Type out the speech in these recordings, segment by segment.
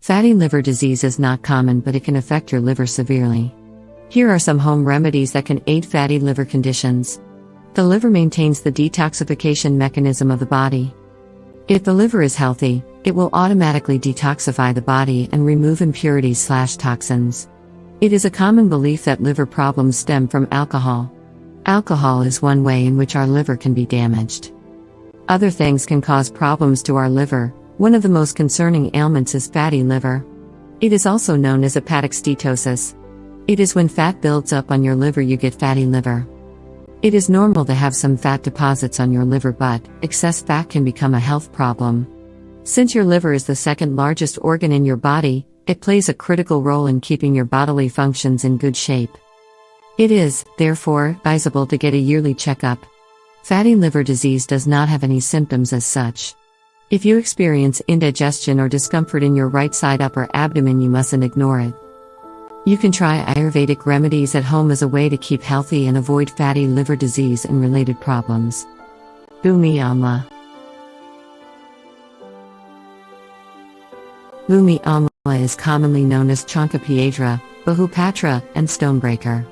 Fatty liver disease is not common, but it can affect your liver severely. Here are some home remedies that can aid fatty liver conditions. The liver maintains the detoxification mechanism of the body. If the liver is healthy, it will automatically detoxify the body and remove impurities/toxins. It is a common belief that liver problems stem from alcohol. Alcohol is one way in which our liver can be damaged. Other things can cause problems to our liver. One of the most concerning ailments is fatty liver. It is also known as hepatic steatosis. It is when fat builds up on your liver you get fatty liver. It is normal to have some fat deposits on your liver, but excess fat can become a health problem. Since your liver is the second largest organ in your body, it plays a critical role in keeping your bodily functions in good shape. It is, therefore, advisable to get a yearly checkup. Fatty liver disease does not have any symptoms as such. If you experience indigestion or discomfort in your right side upper abdomen, you mustn't ignore it. You can try Ayurvedic remedies at home as a way to keep healthy and avoid fatty liver disease and related problems. Bhumi Amla. Bhumi Amla is commonly known as Chankapiedra, Bahupatra, and Stonebreaker.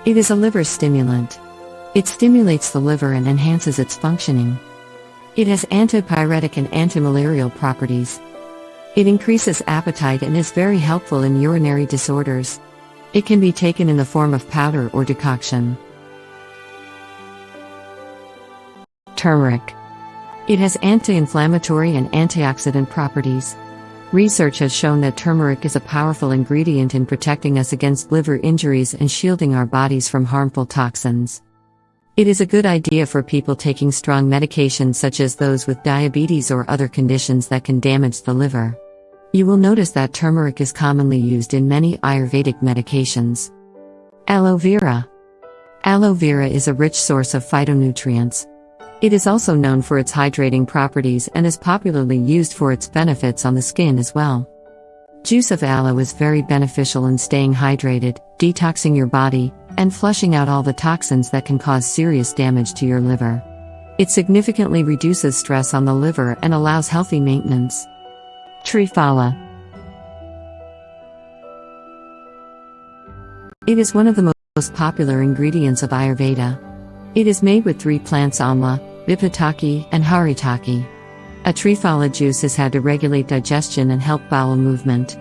It is a liver stimulant. It stimulates the liver and enhances its functioning. It has antipyretic and antimalarial properties. It increases appetite and is very helpful in urinary disorders. It can be taken in the form of powder or decoction. Turmeric. It has anti-inflammatory and antioxidant properties. Research has shown that turmeric is a powerful ingredient in protecting us against liver injuries and shielding our bodies from harmful toxins. It is a good idea for people taking strong medications such as those with diabetes or other conditions that can damage the liver. You will notice that turmeric is commonly used in many Ayurvedic medications. Aloe Vera. Aloe Vera is a rich source of phytonutrients. It is also known for its hydrating properties and is popularly used for its benefits on the skin as well. Juice of aloe is very beneficial in staying hydrated, detoxing your body, and flushing out all the toxins that can cause serious damage to your liver. It significantly reduces stress on the liver and allows healthy maintenance. Triphala. It is one of the most popular ingredients of Ayurveda. It is made with 3 plants: amla, vipataki, and haritaki. A triphala juice is had to regulate digestion and help bowel movement.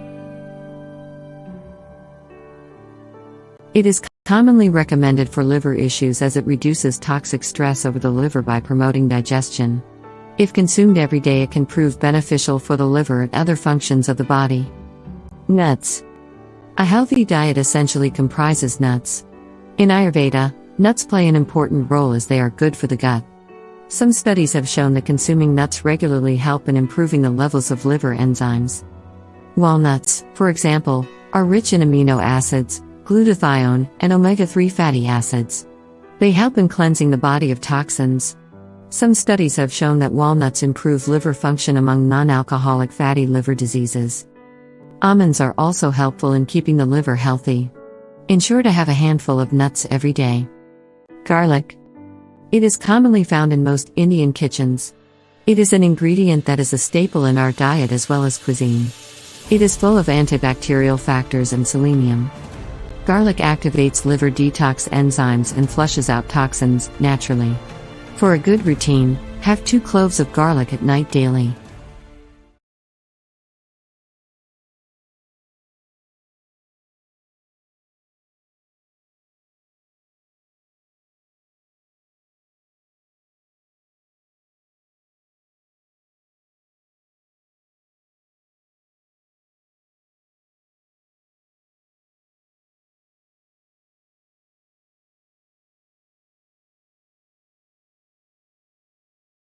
It is commonly recommended for liver issues as it reduces toxic stress over the liver by promoting digestion. If consumed every day, it can prove beneficial for the liver and other functions of the body. Nuts. A healthy diet essentially comprises nuts. In Ayurveda, nuts play an important role as they are good for the gut. Some studies have shown that consuming nuts regularly help in improving the levels of liver enzymes. Walnuts, for example, are rich in amino acids, glutathione, and omega-3 fatty acids. They help in cleansing the body of toxins. Some studies have shown that walnuts improve liver function among non-alcoholic fatty liver diseases. Almonds are also helpful in keeping the liver healthy. Ensure to have a handful of nuts every day. Garlic. It is commonly found in most Indian kitchens. It is an ingredient that is a staple in our diet as well as cuisine. It is full of antibacterial factors and selenium. Garlic activates liver detox enzymes and flushes out toxins naturally. For a good routine, have 2 cloves of garlic at night daily.